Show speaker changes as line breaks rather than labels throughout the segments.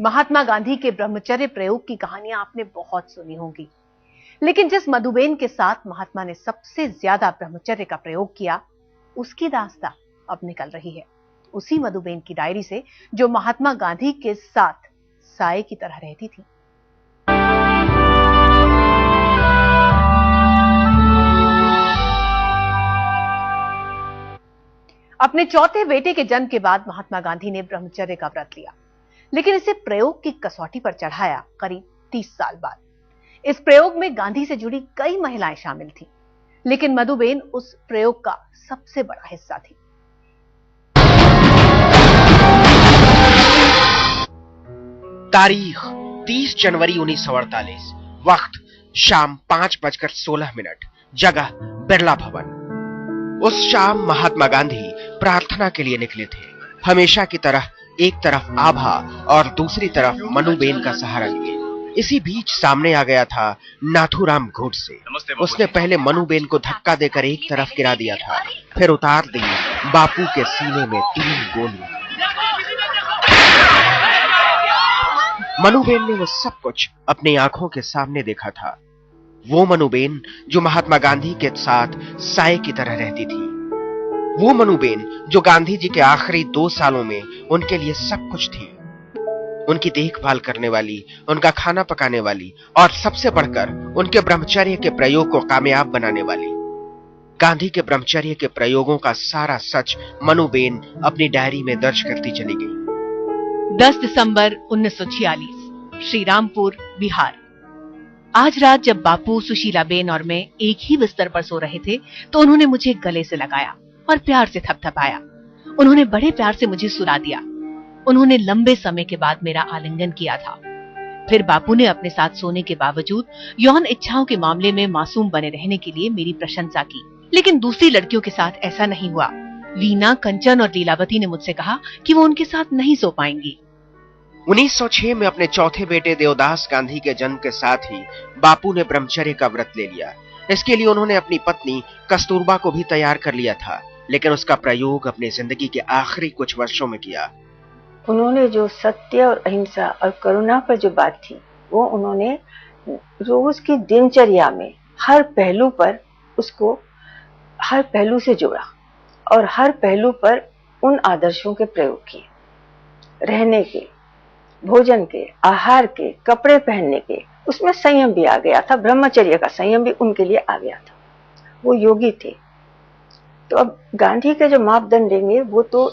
महात्मा गांधी के ब्रह्मचर्य प्रयोग की कहानियां आपने बहुत सुनी होंगी, लेकिन जिस मधुबेन के साथ महात्मा ने सबसे ज्यादा ब्रह्मचर्य का प्रयोग किया, उसकी दास्तां अब निकल रही है उसी मधुबेन की डायरी से, जो महात्मा गांधी के साथ साए की तरह रहती थी। अपने चौथे बेटे के जन्म के बाद महात्मा गांधी ने ब्रह्मचर्य का व्रत लिया, लेकिन इसे प्रयोग की कसौटी पर चढ़ाया करीब 30 साल बाद। इस प्रयोग में गांधी से जुड़ी कई महिलाएं शामिल थीं, लेकिन मधुबेन उस प्रयोग का सबसे बड़ा हिस्सा थी।
तारीख 30 जनवरी 1948, वक्त शाम 5:16, जगह बिरला भवन। उस शाम महात्मा गांधी प्रार्थना के लिए निकले थे। हमेशा की तरह एक तरफ आभा और दूसरी तरफ मनुबेन का सहारा लिए। इसी बीच सामने आ गया था नाथूराम गोडसे। उसने पहले मनुबेन को धक्का देकर एक तरफ गिरा दिया था, फिर उतार दी बापू के सीने में 3 गोली। मनुबेन ने वो सब कुछ अपनी आंखों के सामने देखा था। वो मनुबेन जो महात्मा गांधी के साथ साए की तरह रहती थी। वो मनुबेन जो गांधी जी के आखिरी 2 सालों में उनके लिए सब कुछ थी। उनकी देखभाल करने वाली, उनका खाना पकाने वाली और सबसे बढ़कर उनके ब्रह्मचर्य के प्रयोग को कामयाब बनाने वाली। गांधी के ब्रह्मचर्य के प्रयोगों का सारा सच मनुबेन अपनी डायरी में दर्ज करती चली गई।
10 दिसंबर 1946, श्रीरामपुर, बिहार। आज रात जब बापू, सुशीलाबेन और मैं एक ही बिस्तर पर सो रहे थे, तो उन्होंने मुझे गले से लगाया और प्यार से थपथपाया। उन्होंने बड़े प्यार से मुझे सुला दिया। उन्होंने लंबे समय के बाद मेरा आलिंगन किया था। फिर बापू ने अपने साथ सोने के बावजूद यौन इच्छाओं के मामले में मासूम बने रहने के लिए मेरी प्रशंसा की। लेकिन दूसरी लड़कियों के साथ ऐसा नहीं हुआ। वीना, कंचन और लीलावती ने मुझसे कहा कि वो उनके साथ नहीं सो पाएंगी।
1906 में अपने चौथे बेटे देवदास गांधी के जन्म के साथ ही बापू ने ब्रह्मचर्य का व्रत ले लिया। इसके लिए उन्होंने अपनी पत्नी कस्तूरबा को भी तैयार कर लिया था, लेकिन उसका प्रयोग अपनी जिंदगी के आखिरी कुछ वर्षों में किया।
उन्होंने जो सत्य और अहिंसा और करुणा पर जो बात थी, वो उन्होंने रोज की दिनचर्या में हर पहलू पर उसको हर पहलू से जोड़ा और हर पहलू पर उन आदर्शों के प्रयोग किए। रहने के, भोजन के, आहार के, कपड़े पहनने के, उसमें संयम भी आ गया था। ब्रह्मचर्य का संयम भी उनके लिए आ गया था। वो योगी थे। तो अब गांधी के जो मापदंड लेंगे, वो तो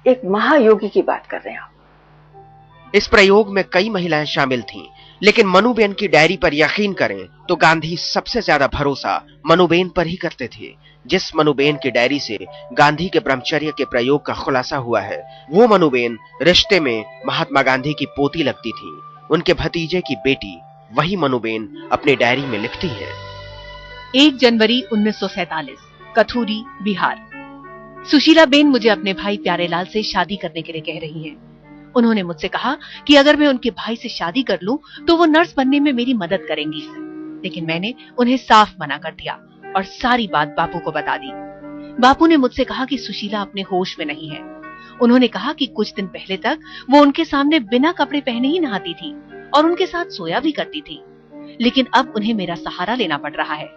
एक महायोगी की बात कर रहे हैं आप।
इस प्रयोग में कई महिलाएं शामिल थीं, लेकिन मनुबेन की डायरी पर यकीन करें तो गांधी सबसे ज्यादा भरोसा मनुबेन पर ही करते थे। जिस मनुबेन की डायरी से गांधी के ब्रह्मचर्य के प्रयोग का खुलासा हुआ है, वो मनुबेन रिश्ते में महात्मा गांधी की पोती लगती थी, उनके भतीजे की बेटी। वही मनुबेन अपनी डायरी में लिखती है।
1 जनवरी 1947, कथूरी, बिहार। सुशीलाबेन मुझे अपने भाई प्यारेलाल से शादी करने के लिए कह रही हैं। उन्होंने मुझसे कहा कि अगर मैं उनके भाई से शादी कर लूं तो वो नर्स बनने में मेरी मदद करेंगी, लेकिन मैंने उन्हें साफ मना कर दिया और सारी बात बापू को बता दी। बापू ने मुझसे कहा कि सुशीला अपने होश में नहीं है। उन्होंने कहा कि कुछ दिन पहले तक वो उनके सामने बिना कपड़े पहने ही नहाती थी और उनके साथ सोया भी करती थी, लेकिन अब उन्हें मेरा सहारा लेना पड़ रहा है।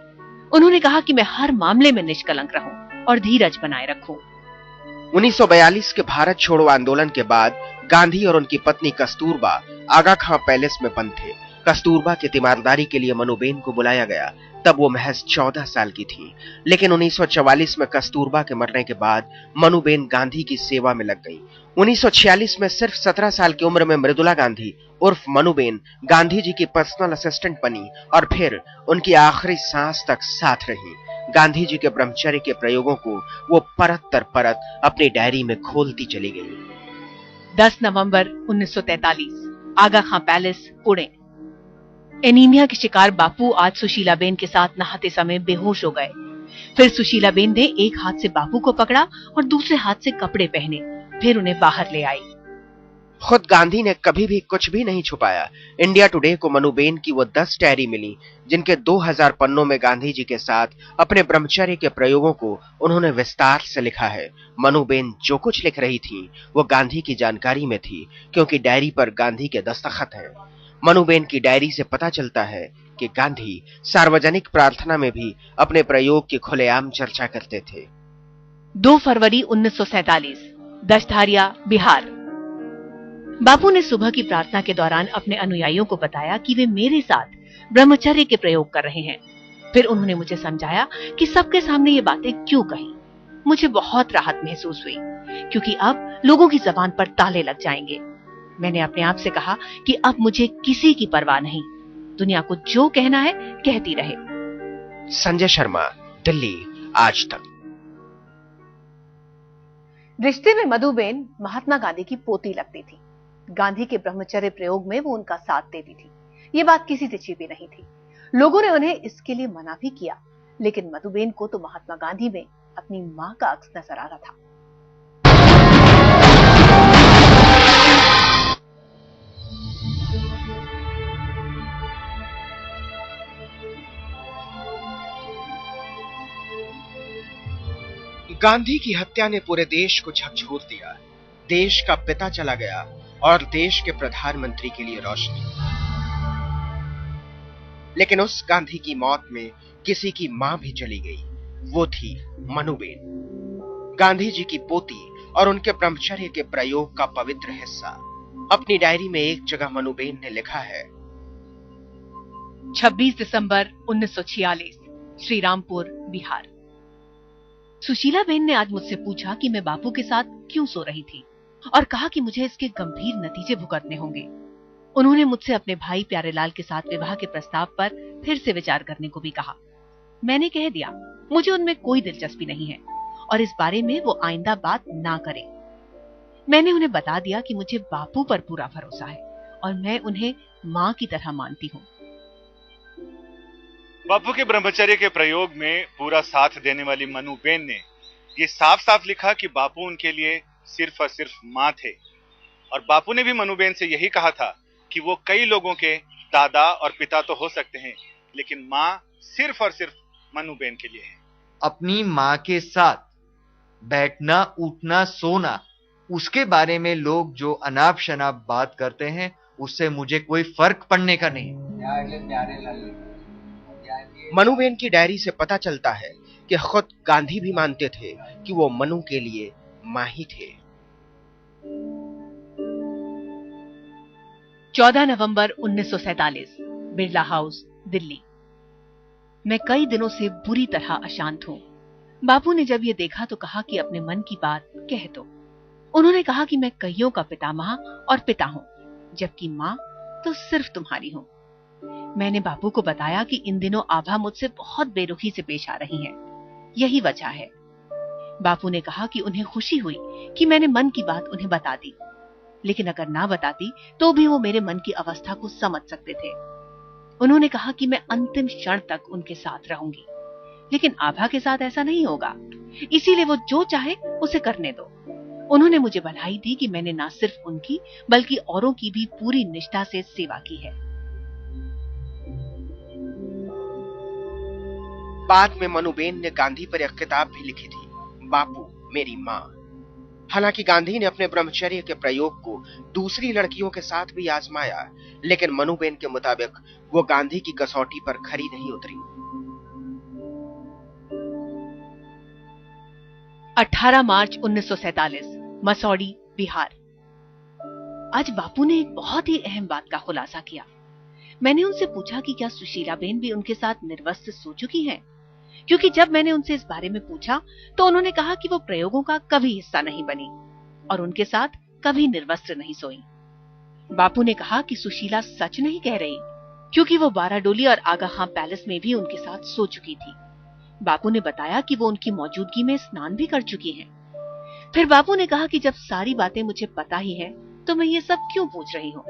उन्होंने कहा कि मैं हर मामले में निष्कलंक रहूं और धीरज बनाए रखूं।
1942 के भारत छोड़ो आंदोलन के बाद गांधी और उनकी पत्नी कस्तूरबा आगा खां पैलेस में बंद थे। कस्तूरबा की तीमारदारी के लिए मनुबेन को बुलाया गया। तब वो महज 14 साल की थी, लेकिन 1944 में कस्तूरबा के मरने के बाद मनुबेन गांधी की सेवा में लग गई। 1946 में सिर्फ 17 साल की उम्र में मृदुला गांधी उर्फ मनुबेन गांधी जी की पर्सनल असिस्टेंट बनी और फिर उनकी आखिरी सांस तक साथ रही। गांधी जी के ब्रह्मचर्य के प्रयोगों को वो परत दर परत अपनी डायरी में खोलती चली गई।
10 नवंबर 1943, आगा खां पैलेस, पुणे। एनीमिया के शिकार बापू आज सुशीलाबेन के साथ नहाते समय बेहोश हो गए। फिर सुशीलाबेन ने एक हाथ से बापू को पकड़ा और दूसरे हाथ से कपड़े पहने, फिर उन्हें बाहर ले आई।
खुद गांधी ने कभी भी कुछ भी नहीं छुपाया। इंडिया टुडे को मनुबेन की वो 10 डायरी मिली जिनके 2000 पन्नों में गांधी जी के साथ अपने ब्रह्मचर्य के प्रयोगों को उन्होंने विस्तार से लिखा है। मनुबेन जो कुछ लिख रही थी वो गांधी की जानकारी में थी, क्योंकि डायरी पर गांधी के दस्तखत हैं। मनुबेन की डायरी से पता चलता है कि गांधी सार्वजनिक प्रार्थना में भी अपने प्रयोग की खुलेआम चर्चा करते थे।
2 फरवरी 1947, दशधारिया, बिहार। बापू ने सुबह की प्रार्थना के दौरान अपने अनुयायियों को बताया कि वे मेरे साथ ब्रह्मचर्य के प्रयोग कर रहे हैं। फिर उन्होंने मुझे समझाया कि सबके सामने ये बातें क्यों कही। मुझे बहुत राहत महसूस हुई, क्योंकि अब लोगों की जबान पर ताले लग जाएंगे। मैंने अपने आप से कहा कि अब मुझे किसी की परवाह नहीं, दुनिया को जो कहना है कहती रहे।
संजय शर्मा, दिल्ली, आज तक।
रिश्ते में मधुबेन महात्मा गांधी की पोती लगती थी। गांधी के ब्रह्मचर्य प्रयोग में वो उनका साथ देती थी। ये बात किसी से छिपी नहीं थी। लोगों ने उन्हें इसके लिए मना भी किया, लेकिन मधुबेन को तो महात्मा गांधी में अपनी मां का अक्स नजर आ रहा था।
गांधी की हत्या ने पूरे देश को झकझोर दिया। देश का पिता चला गया और देश के प्रधानमंत्री के लिए रोशनी। लेकिन उस गांधी की मौत में किसी की मां भी चली गई। वो थी मनुबेन, गांधी जी की पोती और उनके ब्रह्मचर्य के प्रयोग का पवित्र हिस्सा। अपनी डायरी में एक जगह मनुबेन ने लिखा है,
26 दिसंबर 1946, श्रीरामपुर, बिहार। सुशीला बेन ने आज मुझसे पूछा कि मैं बापू के साथ क्यों सो रही थी, और कहा कि मुझे इसके गंभीर नतीजे भुगतने होंगे। उन्होंने मुझसे अपने भाई प्यारेलाल के साथ विवाह के प्रस्ताव पर फिर से विचार करने को भी कहा। मैंने कह दिया मुझे उनमें कोई दिलचस्पी नहीं है और इस बारे में वो आइंदा बात ना करें। मैंने उन्हें बता दिया कि मुझे बापू पर पूरा भरोसा है और मैं उन्हें मां की तरह मानती हूँ।
बापू के ब्रह्मचर्य के प्रयोग में पूरा साथ देने वाली मनुबेन ने ये साफ साफ लिखा कि बापू उनके लिए सिर्फ और सिर्फ मां थे, और बापू ने भी मनुबेन से यही कहा था कि वो कई लोगों के दादा और पिता तो हो सकते हैं, लेकिन मां सिर्फ और सिर्फ मनुबेन के लिए है।
अपनी मां के साथ बैठना, उठना, सोना, उसके बारे में लोग जो अनाप शनाप बात करते हैं उससे मुझे कोई फर्क पड़ने का नहीं।
मनुबेन की डायरी से पता चलता है कि खुद गांधी भी मानते थे कि वो मनु के लिए मां ही थे।
14 नवंबर 1947, बिरला हाउस, दिल्ली। मैं कई दिनों से बुरी तरह अशांत हूं। बापू ने जब ये देखा तो कहा कि अपने मन की बात कह दो। उन्होंने कहा कि मैं कईयों का पितामह और पिता हूं, जबकि मां तो सिर्फ तुम्हारी हूं। मैंने बापू को बताया कि इन दिनों आभा मुझसे बहुत बेरुखी से पेश आ रही हैं। यही वजह है। बापू ने कहा कि उन्हें खुशी हुई कि मैंने मन की बात उन्हें बता दी, लेकिन अगर ना बताती तो भी वो मेरे मन की अवस्था को समझ सकते थे। उन्होंने कहा कि मैं अंतिम क्षण तक उनके साथ रहूंगी, लेकिन आभा के साथ ऐसा नहीं होगा, इसीलिए वो जो चाहे उसे करने दो। उन्होंने मुझे बधाई दी कि मैंने ना सिर्फ उनकी बल्कि औरों की भी पूरी निष्ठा से सेवा की है।
बाद में मनुबेन ने गांधी पर एक किताब भी लिखी थी, बापू मेरी मां। हालांकि गांधी ने अपने ब्रह्मचर्य के प्रयोग को दूसरी लड़कियों के साथ भी आजमाया, लेकिन मनुबेन के मुताबिक वो गांधी की कसौटी पर खरी नहीं उतरी।
18 मार्च 1947, मसौड़ी, बिहार। आज बापू ने एक बहुत ही अहम बात का खुलासा किया। मैंने उनसे पूछा कि क्या सुशीला बेन भी उनके साथ निर्वस्त्र सो चुकी हैं? क्योंकि जब मैंने उनसे इस बारे में पूछा तो उन्होंने कहा कि वो प्रयोगों का कभी हिस्सा नहीं बनी और उनके साथ कभी निर्वस्त्र नहीं सोई। बापू ने कहा कि सुशीला सच नहीं कह रही, क्योंकि वो बाराडोली और आगा खां पैलेस में भी उनके साथ सो चुकी थी। बापू ने बताया कि वो उनकी मौजूदगी में स्नान भी कर चुकी हैं। फिर बापू ने कहा कि जब सारी बातें मुझे पता ही है तो मैं ये सब क्यों पूछ रही हूँ।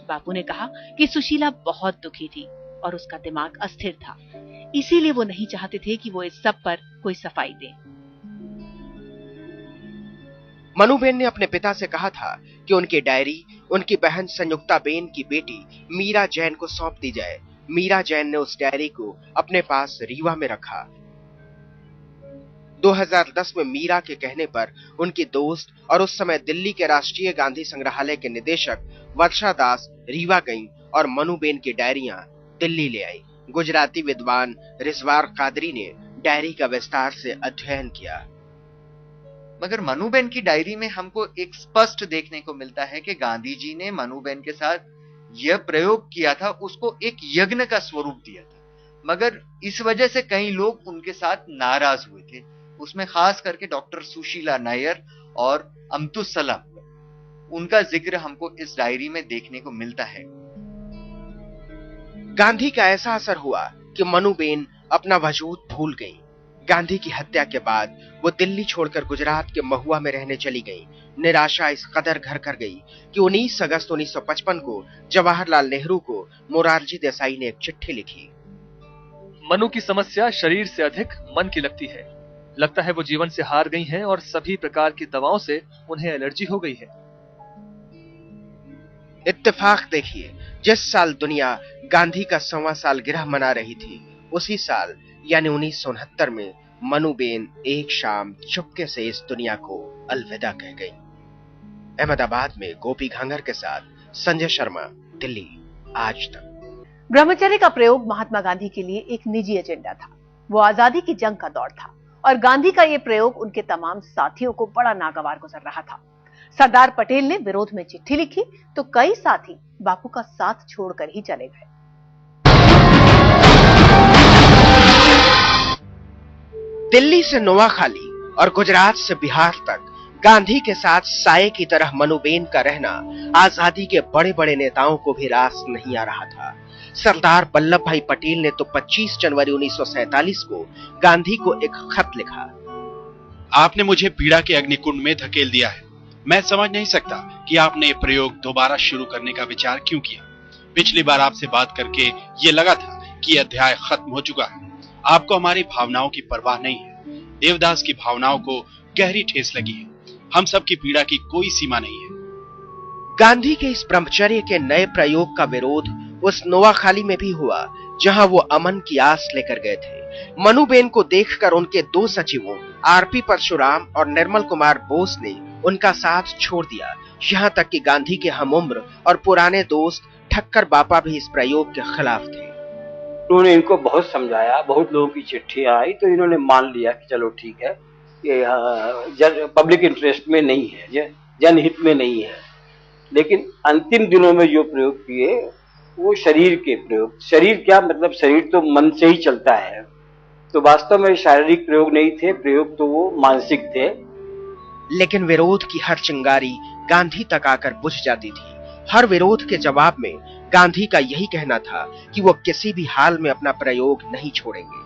बापू ने कहा कि सुशीला बहुत दुखी थी और उसका दिमाग अस्थिर था, इसीलिए वो नहीं चाहते थे कि वो इस सब पर कोई सफाई दे।
मनुबेन ने अपने पिता से कहा था कि उनकी डायरी उनकी बहन संयुक्ता बेन की बेटी मीरा जैन को सौंप दी जाए। मीरा जैन ने उस डायरी को अपने पास रीवा में रखा। 2010 में मीरा के कहने पर उनकी दोस्त और उस समय दिल्ली के राष्ट्रीय गांधी संग्रहालय के निदेशक वर्षा दास रीवा गईं और मनुबेन की डायरियां दिल्ली ले आई। गुजराती विद्वान रिजवार कादरी ने डायरी का विस्तार से अध्ययन किया।
मगर मनुबेन की डायरी में हमको एक स्पष्ट देखने को मिलता है कि गांधी जी ने मनुबेन के साथ यह प्रयोग किया था, उसको एक यज्ञ का स्वरूप दिया था। मगर इस वजह से कई लोग उनके साथ नाराज हुए थे, उसमें खास करके डॉक्टर सुशीला नायर और अमतुस सलाम, उनका जिक्र हमको इस डायरी में देखने को मिलता है।
गांधी का ऐसा असर हुआ कि मनुबेन अपना वजूद भूल गई। गांधी की हत्या के बाद वो दिल्ली छोड़कर गुजरात के महुआ में रहने चली गई। निराशा इस कदर घर कर गई कि 19 अगस्त 1955 को जवाहरलाल नेहरू को मोरारजी देसाई ने एक चिट्ठी लिखी।
मनु की समस्या शरीर से अधिक मन की लगती है। लगता है वो जीवन से हार गई हैं और सभी प्रकार की दवाओं से उन्हें एलर्जी हो गई है।
इत्तेफाक देखिए, जिस साल दुनिया गांधी का 100वां सालगिरह मना रही थी, उसी साल यानी 1969 में मनुबेन एक शाम चुपके से इस दुनिया को अलविदा कह गई। अहमदाबाद में गोपी घांगर के साथ संजय शर्मा, दिल्ली, आज तक।
ब्रह्मचर्य का प्रयोग महात्मा गांधी के लिए एक निजी एजेंडा था। वो आजादी की जंग का दौर था और गांधी का ये प्रयोग उनके तमाम साथियों को बड़ा नागवार गुजर रहा था। सरदार पटेल ने विरोध में चिट्ठी लिखी तो कई साथी बापू का साथ छोड़कर ही चले गए।
दिल्ली से नोआखाली और गुजरात से बिहार तक गांधी के साथ साये की तरह मनुबेन का रहना आजादी के बड़े बड़े नेताओं को भी रास नहीं आ रहा था। सरदार वल्लभ भाई पटेल ने तो 25 जनवरी 1947 को गांधी को एक खत लिखा।
आपने मुझे पीड़ा के अग्निकुंड में धकेल दिया है। मैं समझ नहीं सकता कि आपने ये प्रयोग दोबारा शुरू करने का विचार क्यों किया। पिछली बार आपसे बात करके ये लगा था कि अध्याय खत्म हो चुका है। आपको हमारी भावनाओं की परवाह नहीं है। देवदास की भावनाओं को गहरी ठेस लगी है। हम सब की पीड़ा की कोई सीमा नहीं है।
गांधी के इस ब्रह्मचर्य के नए प्रयोग का विरोध उस नोआखाली में भी हुआ, जहां वो अमन की आस लेकर गए थे। मनुबेन को देखकर उनके दो सचिवों आरपी परशुराम और निर्मल कुमार बोस ने उनका साथ छोड़ दिया। यहां तक कि गांधी के हमउम्र और पुराने दोस्त ठक्कर बापा भी इस प्रयोग के खिलाफ थे।
उन्होंने इनको बहुत समझाया, बहुत लोगों की चिट्ठी आई तो इन्होंने मान लिया कि चलो ठीक है, ये पब्लिक इंटरेस्ट में नहीं है, ये जनहित में नहीं है। लेकिन अंतिम दिनों में जो प्रयोग किए वो शरीर के प्रयोग। शरीर क्या मतलब, शरीर तो मन से ही चलता है, तो वास्तव में शारीरिक प्रयोग नहीं थे, प्रयोग तो वो मानसिक थे।
लेकिन विरोध की हर चिंगारी गांधी तक आकर बुझ जाती थी। हर विरोध के जवाब में गांधी का यही कहना था कि वो किसी भी हाल में अपना प्रयोग नहीं छोड़ेंगे।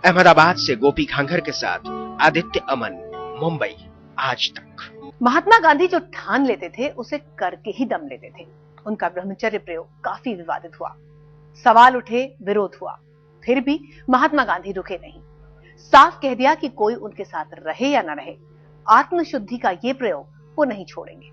अहमदाबाद से गोपी घांगर के साथ आदित्य अमन, मुंबई, आज तक।
महात्मा गांधी जो ठान लेते थे उसे करके ही दम लेते थे। उनका ब्रह्मचर्य प्रयोग काफी विवादित हुआ, सवाल उठे, विरोध हुआ, फिर भी महात्मा गांधी रुके नहीं। साफ कह दिया कि कोई उनके साथ रहे या न रहे, आत्मशुद्धि का ये प्रयोग वो नहीं छोड़ेंगे।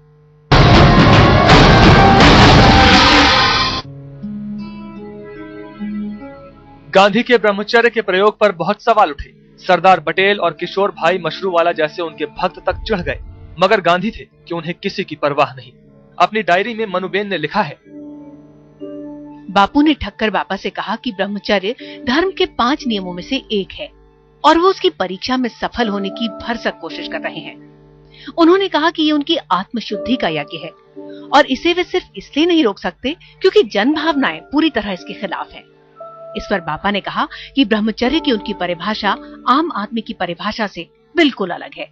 गांधी के ब्रह्मचर्य के प्रयोग पर बहुत सवाल उठे। सरदार पटेल और किशोर भाई मशरूवाला जैसे उनके भक्त तक चढ़ गए, मगर गांधी थे कि उन्हें किसी की परवाह नहीं। अपनी डायरी में मनुबेन ने लिखा है,
बापू ने ठक्कर बापा से कहा कि ब्रह्मचर्य धर्म के 5 नियमों में से एक है और वो उसकी परीक्षा में सफल होने की भरसक कोशिश कर रहे हैं। उन्होंने कहा कि ये उनकी आत्मशुद्धि का यज्ञ है और इसे वे सिर्फ इसलिए नहीं रोक सकते क्योंकि जन भावनाएं पूरी तरह इसके खिलाफ हैं। इस पर बापा ने कहा कि ब्रह्मचर्य की उनकी परिभाषा आम आदमी की परिभाषा से बिल्कुल अलग है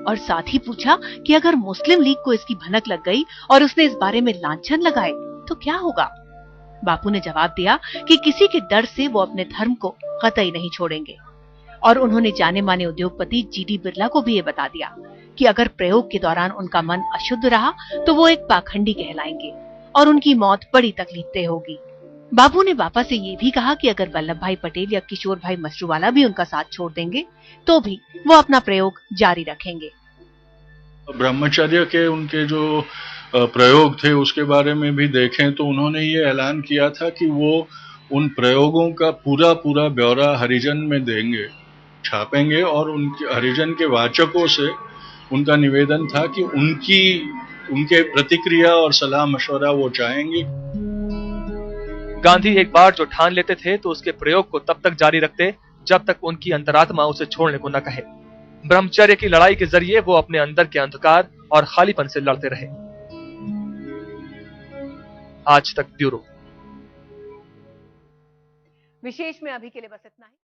और साथ ही पूछा कि अगर मुस्लिम लीग को इसकी भनक लग गई और उसने इस बारे में लांछन लगाए तो क्या होगा। बापू ने जवाब दिया कि किसी के डर से वो अपने धर्म को कतई नहीं छोड़ेंगे और उन्होंने जाने माने उद्योगपति जीडी बिरला को भी ये बता दिया कि अगर प्रयोग के दौरान उनका मन अशुद्ध रहा तो वो एक पाखंडी कहलाएंगे और उनकी मौत बड़ी तकलीफदेह होगी। बापू ने बापा से ये भी कहा कि अगर वल्लभ भाई पटेल या किशोर भाई मशरूवाला भी उनका साथ छोड़ देंगे तो भी वो अपना प्रयोग जारी रखेंगे।
ब्रह्मचर्य के उनके जो प्रयोग थे उसके बारे में भी देखें तो उन्होंने ये ऐलान किया था कि वो उन प्रयोगों का पूरा पूरा ब्यौरा हरिजन में देंगे, छापेंगे, और उनके हरिजन के वाचकों से उनका निवेदन था कि उनके प्रतिक्रिया और सलाह मशवरा वो चाहेंगे।
गांधी एक बार जो ठान लेते थे तो उसके प्रयोग को तब तक जारी रखते जब तक उनकी अंतरात्मा उसे छोड़ने को न कहे। ब्रह्मचर्य की लड़ाई के जरिए वो अपने अंदर के अंधकार और खालीपन से लड़ते रहे। आज तक ब्यूरो।
विशेष में अभी के लिए बस इतना ही।